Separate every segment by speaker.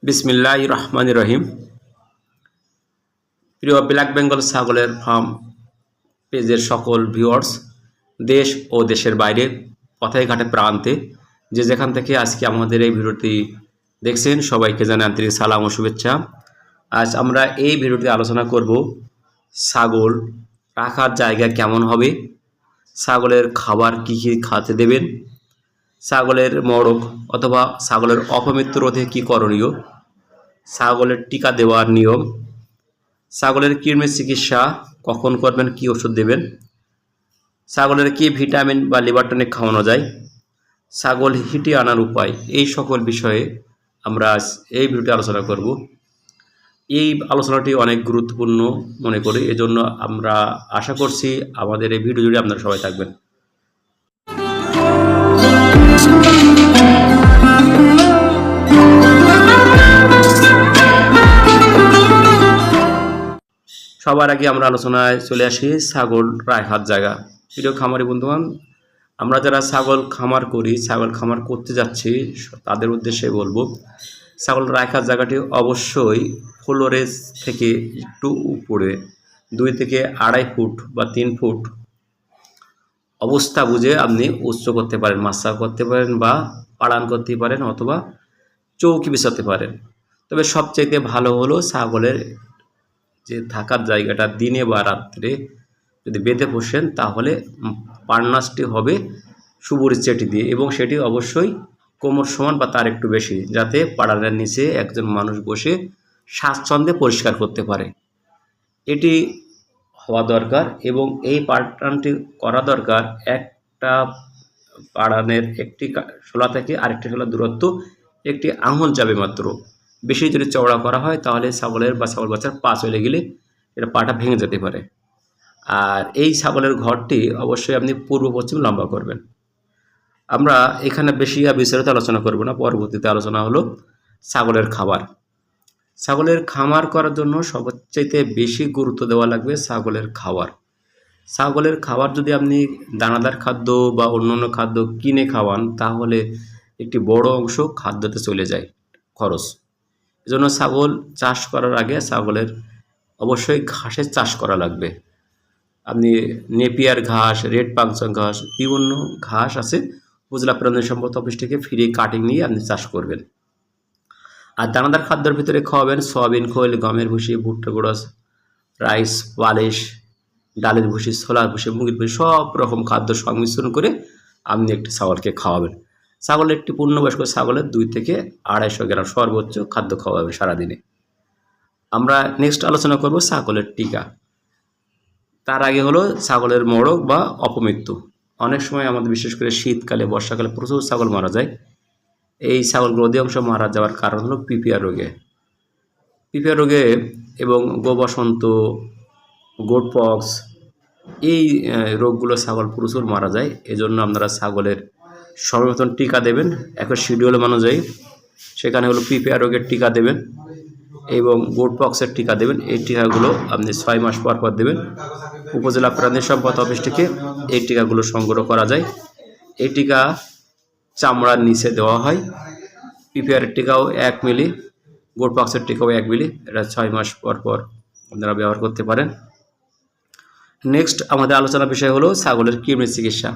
Speaker 1: বিসমিল্লাহির রহমানির রহিম। প্রিয় ব্ল্যাক বেঙ্গল ছাগলের ফার্ম পেজের সকল ভিউয়ার্স, দেশ ও দেশের বাইরে, পথে ঘাটে প্রান্তে যে যেখান থেকে আজকে আমাদের এই ভিডিওটি দেখছেন, সবাইকে জানাই আন্তরিক সালাম ও শুভেচ্ছা। আজ আমরা এই ভিডিওতে আলোচনা করব ছাগল রাখার জায়গা কেমন হবে, ছাগলের খাবার কী কী খাতে দেবেন, ছাগলের মড়ক অথবা ছাগলের অপমৃত্যু রোধে কী করণীয়, ছাগলের টিকা দেওয়ার নিয়ম, ছাগলের কৃমির চিকিৎসা কখন করবেন, কি ওষুধ দেবেন, ছাগলের কি ভিটামিন বা লিভার টনিক খাওয়ানো যায়, ছাগল হিটে আনার উপায়, এই সকল বিষয়ে আমরা আজ এই ভিডিওতে আলোচনা করব। এই আলোচনাটি অনেক গুরুত্বপূর্ণ মনে করি, এজন্য আমরা আশা করছি আমাদের এই ভিডিও জুড়ে আপনারা সবাই থাকবেন। সবার আগে আমরা আলোচনায় চলে আসি ছাগল রাখার জায়গা। প্রিয় খামারি বন্ধুগণ, আমরা যারা ছাগল খামার করি, ছাগল খামার করতে যাচ্ছি, তাদের উদ্দেশ্যে বলবো ছাগল রাখার জায়গাটি অবশ্যই ফ্লোরেজ থেকে একটু উপরে 2 থেকে 2.5 ফুট বা 3 ফুট অবস্থা বুঝে আপনি উচ্চ করতে পারেন, মাচা করতে পারেন বা পাড়ান করতে পারেন অথবা চৌকি বিছাতে পারেন। তবে সবচেয়ে ভালো হলো ছাগলের যে থাকার জায়গাটা দিনে বা রাত্রে যদি বেঁধে পোষেন, তাহলে পার্নাসটি হবে সুবরি চেটি দিয়ে, এবং সেটি অবশ্যই কোমর সমান বা তার একটু বেশি, যাতে পাড়ানের নিচে একজন মানুষ বসে স্বাচ্ছন্দ্যে পরিষ্কার করতে পারে, এটি হওয়া দরকার। এবং এই পার্টানটি করা দরকার একটা পাড়ানের একটি শোলা থেকে আরেকটি শোলা দূরত্ব একটি আঙুল যাবে মাত্র। বেশি যদি চওড়া করা হয় তাহলে ছাগলের বা ছাগল বাচ্চার পা চলে গেলে এটা পাটা ভেঙে যেতে পারে। আর এই ছাগলের ঘরটি অবশ্যই আপনি পূর্ব পশ্চিম লম্বা করবেন। আমরা এখানে বেশি বিস্তারিত আলোচনা করব না, পরবর্তীতে আলোচনা হলো ছাগলের খাবার। ছাগলের খামার করার জন্য সবচাইতে বেশি গুরুত্ব দেওয়া লাগবে ছাগলের খাবার। ছাগলের খাবার যদি আপনি দানাদার খাদ্য বা অন্যান্য খাদ্য কিনে খাওয়ান, তাহলে একটি বড় অংশ খাদ্যতে চলে যায় খরচ। এজন্য ছাগল চাষ করার আগে ছাগলের অবশ্যই ঘাসের চাষ করা লাগবে। আপনি নেপিয়ার ঘাস, রেড পাংচাং ঘাস, বিভিন্ন ঘাস আছে, উপজেলা প্রাণী সম্পদ অফিস থেকে ফ্রি কাটিং নিয়ে আপনি চাষ করবেন। আর দানাদার খাদ্যের ভিতরে খাওয়াবেন সয়াবিন খৈল, গমের ভুসি, ভুট্টা গুঁড়ো, রাইস, পালিশ, ডালের ভুসি, ছোলার ভুসি, মুগের ভুসি, সব রকম খাদ্য সংমিশ্রণ করে আপনি একটি ছাগলকে খাওয়াবেন। ছাগলের একটি পূর্ণবয়স্ক ছাগলের 2 থেকে 250 গ্রাম সর্বোচ্চ খাদ্য খাওয়াবেন সারাদিনে। আমরা নেক্সট আলোচনা করব ছাগলের টিকা। তার আগে হলো ছাগলের মড়ক বা অপমৃত্যু। অনেক সময় আমাদের বিশেষ করে শীতকালে, বর্ষাকালে প্রচুর ছাগল মারা যায়। এই ছাগলগুলো অধিকাংশ মারা যাওয়ার কারণ হলো পিপিআর রোগে এবং গোবসন্ত, গোট পক্স, এই রোগগুলো ছাগল প্রচুর মারা যায়। এজন্য আপনারা ছাগলের সময় মতন টিকা দেবেন, এখন শিডিউল অনুযায়ী। সেখানে হলো পিপিআর রোগের টিকা দেবেন এবং গোট পক্সের টিকা দেবেন। এই টিকাগুলো আপনি 6 মাস পর পর দেবেন। উপজেলা প্রাণী সম্পদ অফিস থেকে এই টিকাগুলো সংগ্রহ করা যায়। এই টিকা চামড়ার নিচে দেওয়া হয়। পিপিআরের টিকাও 1 মিলি, গোট পক্সের টিকাও 1 মিলি। এটা 6 মাস পর পর আপনারা ব্যবহার করতে পারেন। নেক্সট আমাদের আলোচনার বিষয় হলো ছাগলের কৃমির চিকিৎসা।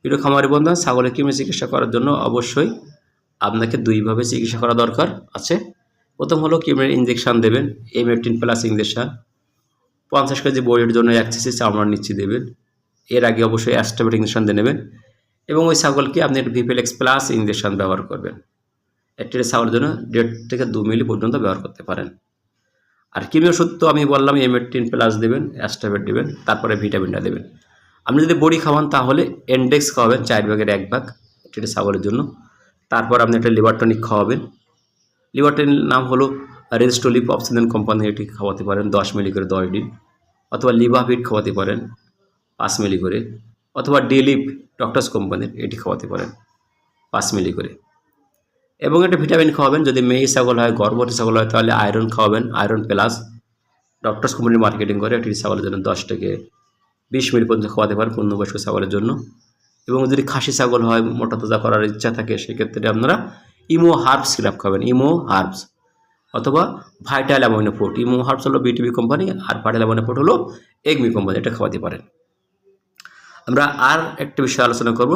Speaker 1: প্রিয় খামারি বন্ধু, ছাগলের কৃমির চিকিৎসা করার জন্য অবশ্যই আপনাকে 2 ভাবে চিকিৎসা করা দরকার আছে। প্রথম হলো কৃমির ইঞ্জেকশান দেবেন, M18+ ইঞ্জেকশান 50 কেজি বডির জন্য 1 cc চামড়ার নিচে দেবেন। এর আগে অবশ্যই অ্যাস্টাবেট ইঞ্জেকশান দিয়ে নেবেন এবং ওই ছাগলকে আপনি VPLX+ ইঞ্জেকশান ব্যবহার করবেন। একটি ছাগলের জন্য 1.5 থেকে 2 মিলি পর্যন্ত ব্যবহার করতে পারেন। আর কৃমি ওষুধ তো আমি বললাম, M18+ দেবেন, অ্যাস্টাবেট দেবেন, তারপরে ভিটামিনটা দেবেন। আপনি যদি বড়ি খাওয়ান তাহলে এন্ডেক্স খাওয়াবেন 4 ভাগের 1 ভাগ, এটি ছাগলের জন্য। তারপর আপনি একটা লিভার টনিক খাওয়াবেন। লিভার টনিক নাম হলো রেস্টোলিপ অপশনাল কোম্পানি, এটি খাওয়াতে পারেন 10 মিলি করে 10 দিন, অথবা লিভাভিট খাওয়াতে পারেন 5 মিলি করে, অথবা ডেলিপ ডক্টরস কোম্পানির এটি খাওয়াতে পারেন 5 মিলি করে। এবং একটা ভিটামিন খাওয়াবেন। যদি মেয়ে ছাগল হয়, গর্ভবতী ছাগল হয়, তাহলে আয়রন খাওয়াবেন, iron plus, doctors company marketing করে। এটি ছাগলের জন্য 10 থেকে 20 মিলি পর্যন্ত খাওয়াতে পারেন পূর্ণবয়স্ক ছাগলের জন্য। এবং যদি খাসি ছাগল হয়, মোটা তাজা করার ইচ্ছা থাকে, সেক্ষেত্রে আপনারা ইমো হার্বস সিরাপ খাবেন। ইমো হার্বস অথবা vital amino fort. Imo herbs হলো বিটিভি কোম্পানি, আর ভাইটাল অ্যামোনো ফোর্ট হলো এগমি কোম্পানি, এটা খাওয়াতে পারেন। আমরা আর একটা বিষয় আলোচনা করব,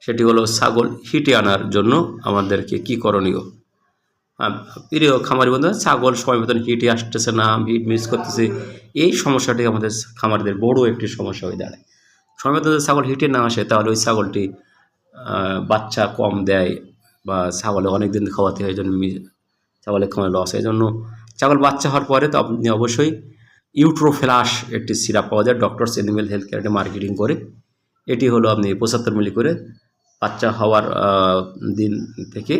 Speaker 1: সেটি হলো ছাগল হিটে আনার জন্য আমাদেরকে কি করণীয়। প্রিয় খামারি বন্ধুরা, ছাগল সময় মতন হিটে আসতেছে না, হিট মিস করতেছে, এই সমস্যাটি আমাদের খামারিদের বড় একটি সমস্যা হয়ে দাঁড়ায়। সময় মতো যদি ছাগল হিটে না আসে তাহলে ওই ছাগলটি বাচ্চা কম দেয় বা ছাগলে অনেক দিন খাওয়াতে হয়, এই জন্য ছাগলের খামার লস হয়। এই জন্য ছাগল বাচ্চা হওয়ার পরে তো আপনি অবশ্যই ইউট্রোফ্লাশ একটি সিরাপ পাওয়া যায়, ডক্টরস অ্যানিমেল হেলথ কেয়ারে মার্কেটিং করে। এটি হলো আপনি 75 মিলি করে বাচ্চা হওয়ার দিন থেকে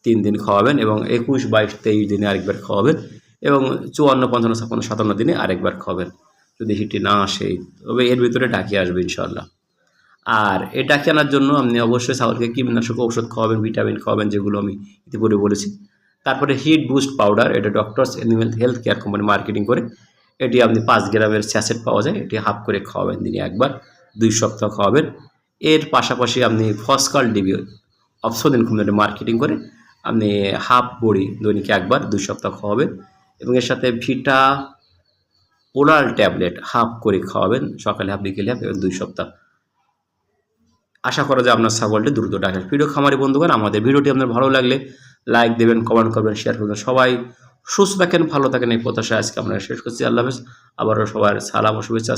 Speaker 1: 3 দিন খাওয়াবেন, এবং 21, 22, 23 দিনে আরেকবার খাওয়াবেন, এবং 54, 55, 56, 57 দিনে আরেকবার খাওয়াবেন যদি হিটে না আসে। তবে এর ভিতরে ডাকিয়ে আসবে ইনশাআল্লাহ। আর এই ডাকিয়ে আনার জন্য আপনি অবশ্যই ছাগলকে কীটনাশক ঔষধ খাওয়াবেন, ভিটামিন খাওয়াবেন, যেগুলো আমি ইতিপূর্বে বলেছি। তারপরে হিট বুস্ট পাউডার, এটা doctors animal health care company marketing করে। এটি আপনি 5 গ্রামের স্যাচেট পাওয়া যায়, এটি হাফ করে খাওয়াবেন দিনে একবার, 2 সপ্তাহ খাওয়াবেন। এর পাশাপাশি আপনি ফসকাল ডিবি অপশোদিন কোম্পানি মার্কেটিং করে আপনি হাফ বড়ি দৈনিক একবার 2 সপ্তাহ খাওয়াবেন, এবং এর সাথে ভিটা ওরাল ট্যাবলেট হাফ করে খাওয়াবেন, সকালে হাফ বিকেলে হাফ, এবং 2 সপ্তাহ। আশা করা যায় আপনার ছাগলটি দ্রুত ডাকে। প্রিয় খামারি বন্ধুগণ, আমাদের ভিডিওটি আপনার ভালো লাগলে লাইক দেবেন, কমেন্ট করবেন, শেয়ার করবেন। সবাই সুস্থ থাকেন, ভালো থাকেন, এই প্রত্যাশায় আজকে আমরা শেষ করছি। আল্লাহ হাফেজ। আবারও সবার সালাম ও শুভেচ্ছা।